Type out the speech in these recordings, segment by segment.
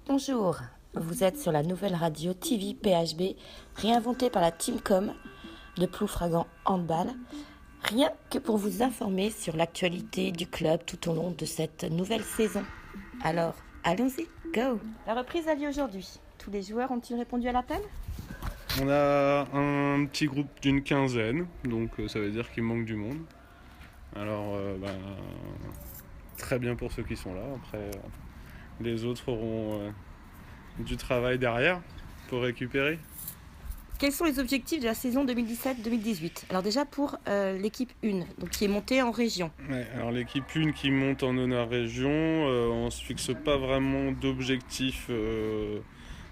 Bonjour, vous êtes sur la nouvelle radio TV PHB, réinventée par la Teamcom de Ploufragan Handball, rien que pour vous informer sur l'actualité du club tout au long de cette nouvelle saison. Alors, allons-y, go! La reprise a lieu aujourd'hui. Tous les joueurs ont-ils répondu à l'appel? On a un petit groupe d'une quinzaine, donc ça veut dire qu'il manque du monde. Alors, très bien pour ceux qui sont là. Après, les autres auront du travail derrière pour récupérer. Quels sont les objectifs de la saison 2017-2018? Alors déjà pour l'équipe 1, donc qui est montée en région. Ouais, alors l'équipe 1 qui monte en honneur région, on se fixe pas vraiment d'objectif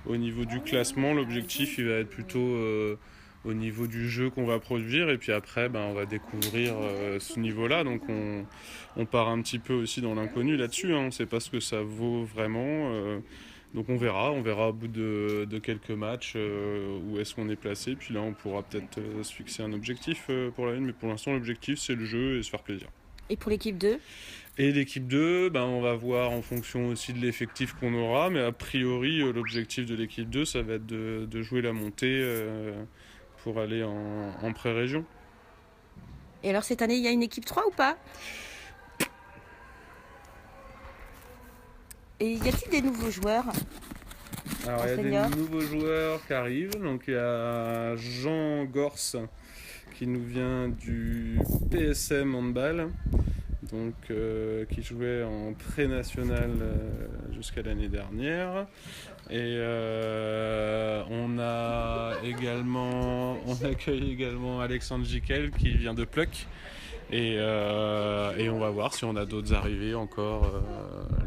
au niveau du classement. L'objectif il va être plutôt au niveau du jeu qu'on va produire, et puis après on va découvrir ce niveau-là. Donc on part un petit peu aussi dans l'inconnu là-dessus, hein. On ne sait pas ce que ça vaut vraiment. Donc on verra au bout de quelques matchs où est-ce qu'on est placé. Puis là on pourra peut-être se fixer un objectif pour la une, mais pour l'instant l'objectif c'est le jeu et se faire plaisir. Et pour l'équipe 2? Et l'équipe 2, on va voir en fonction aussi de l'effectif qu'on aura, mais a priori l'objectif de l'équipe 2 ça va être de jouer la montée pour aller en pré-région. Et alors cette année il y a une équipe 3 ou pas? Et y a-t-il des nouveaux joueurs? Alors il y a des nouveaux joueurs qui arrivent, donc il y a Jean Gorce qui nous vient du PSM Handball, donc qui jouait en pré-national jusqu'à l'année dernière. Et on accueille également Alexandre Jiquel qui vient de Pluck. Et on va voir si on a d'autres arrivées encore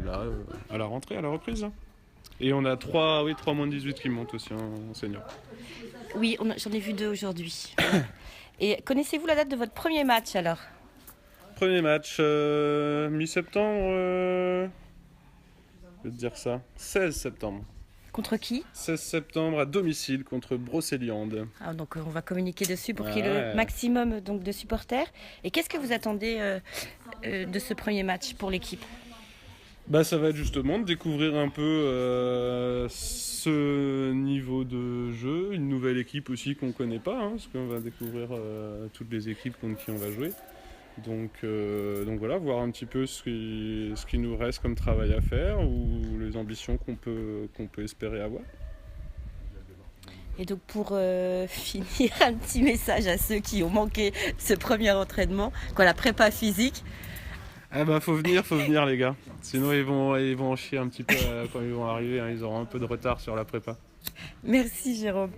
là à la rentrée, à la reprise. Et on a 3 moins de 18 qui montent aussi en senior. Oui, j'en ai vu 2 aujourd'hui. Et connaissez-vous la date de votre premier match alors? Premier match, mi-septembre, je vais te dire ça, 16 septembre. Contre qui? 16 septembre à domicile contre Brocéliande. Ah, donc on va communiquer dessus pour qu'il y ait le maximum donc, de supporters. Et qu'est-ce que vous attendez de ce premier match pour l'équipe? Ça va être justement de découvrir un peu ce niveau de jeu, une nouvelle équipe aussi qu'on ne connaît pas, hein, parce qu'on va découvrir toutes les équipes contre qui on va jouer. Donc voilà, voir un petit peu ce qui nous reste comme travail à faire ou les ambitions qu'on peut espérer avoir. Et donc pour finir, un petit message à ceux qui ont manqué ce premier entraînement, la prépa physique. Faut venir les gars. Sinon ils vont en chier un petit peu quand ils vont arriver, hein. Ils auront un peu de retard sur la prépa. Merci Jérôme.